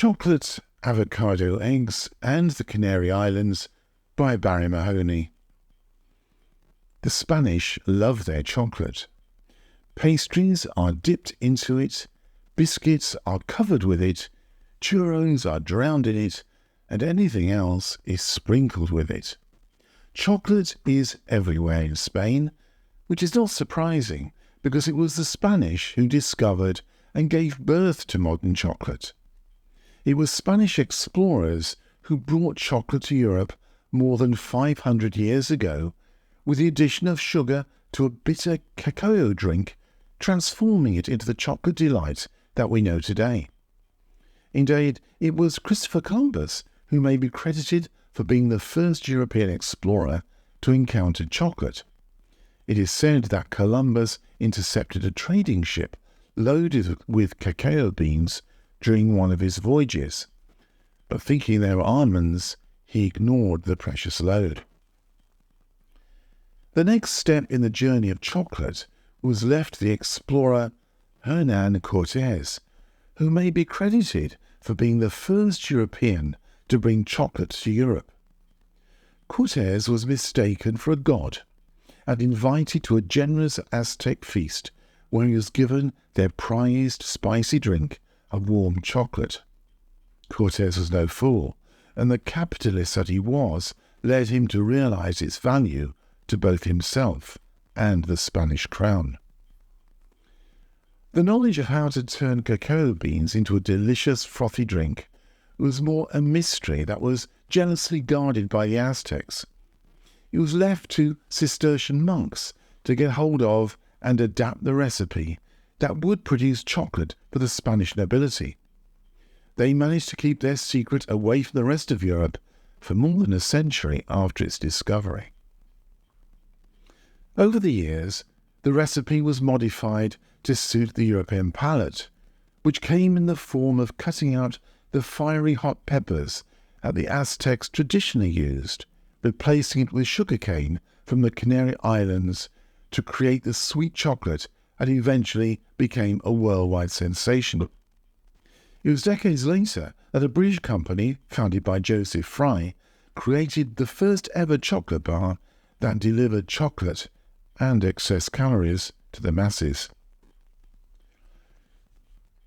Chocolate, Avocado, Eggs and the Canary Islands by Barrie Mahoney. The Spanish love their chocolate. Pastries are dipped into it, biscuits are covered with it, churros are drowned in it, and anything else is sprinkled with it. Chocolate is everywhere in Spain, which is not surprising because it was the Spanish who discovered and gave birth to modern chocolate. It was Spanish explorers who brought chocolate to Europe more than 500 years ago with the addition of sugar to a bitter cacao drink, transforming it into the chocolate delight that we know today. Indeed, it was Christopher Columbus who may be credited for being the first European explorer to encounter chocolate. It is said that Columbus intercepted a trading ship loaded with cacao beans during one of his voyages, but thinking they were almonds, he ignored the precious load. The next step in the journey of chocolate was left to the explorer Hernán Cortés, who may be credited for being the first European to bring chocolate to Europe. Cortés was mistaken for a god and invited to a generous Aztec feast where he was given their prized spicy drink of warm chocolate. Cortés was no fool, and the capitalist that he was led him to realize its value to both himself and the Spanish crown. The knowledge of how to turn cacao beans into a delicious frothy drink was more a mystery that was jealously guarded by the Aztecs. It was left to Cistercian monks to get hold of and adapt the recipe that would produce chocolate for the Spanish nobility. They managed to keep their secret away from the rest of Europe for more than a century after its discovery. Over the years, the recipe was modified to suit the European palate, which came in the form of cutting out the fiery hot peppers that the Aztecs traditionally used, replacing it with sugarcane from the Canary Islands to create the sweet chocolate that eventually became a worldwide sensation. It was decades later that a British company, founded by Joseph Fry, created the first ever chocolate bar that delivered chocolate and excess calories to the masses.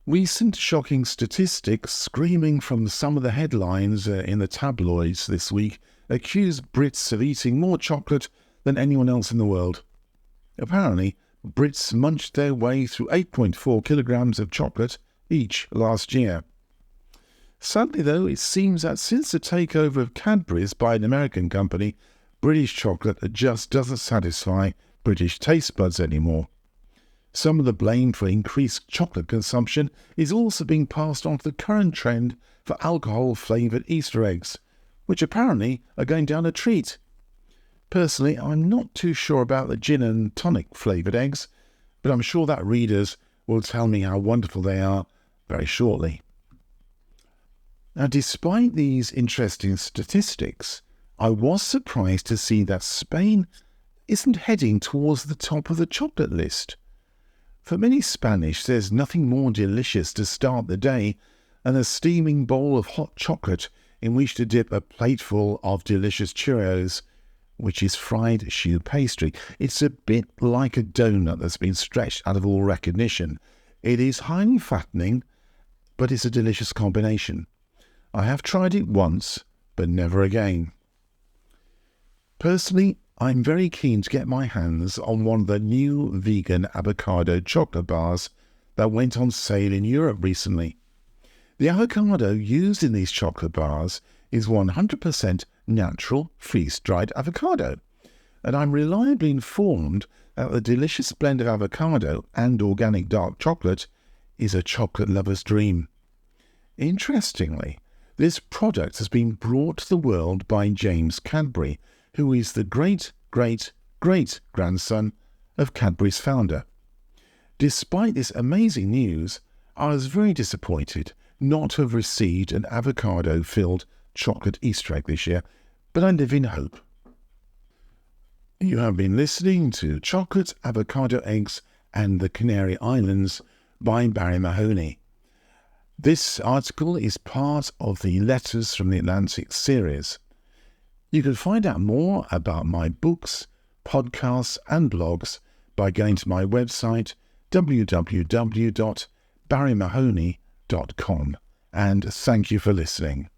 Recent shocking statistics screaming from some of the headlines in the tabloids this week accuse Brits of eating more chocolate than anyone else in the world. Apparently, Brits munched their way through 8.4 kilograms of chocolate each last year. Sadly, though, it seems that since the takeover of Cadbury's by an American company, British chocolate just doesn't satisfy British taste buds anymore. Some of the blame for increased chocolate consumption is also being passed on to the current trend for alcohol-flavoured Easter eggs, which apparently are going down a treat. Personally, I'm not too sure about the gin and tonic flavoured eggs, but I'm sure that readers will tell me how wonderful they are very shortly. Now, despite these interesting statistics, I was surprised to see that Spain isn't heading towards the top of the chocolate list. For many Spanish, there's nothing more delicious to start the day than a steaming bowl of hot chocolate in which to dip a plateful of delicious churros, which is fried choux pastry. It's a bit like a donut that's been stretched out of all recognition. It is highly fattening, but it's a delicious combination. I have tried it once, but never again. Personally, I'm very keen to get my hands on one of the new vegan avocado chocolate bars that went on sale in Europe recently. The avocado used in these chocolate bars is 100% natural freeze-dried avocado, and I'm reliably informed that the delicious blend of avocado and organic dark chocolate is a chocolate lover's dream. Interestingly, this product has been brought to the world by James Cadbury, who is the great-great-great-grandson of Cadbury's founder. Despite this amazing news, I was very disappointed not to have received an avocado-filled chocolate Easter egg this year, but I live in hope. You have been listening to Chocolate, Avocado, Eggs and the Canary Islands by Barrie Mahoney. This article is part of the Letters from the Atlantic series. You can find out more about my books, podcasts and blogs by going to my website www.barriemahoney.com, and thank you for listening.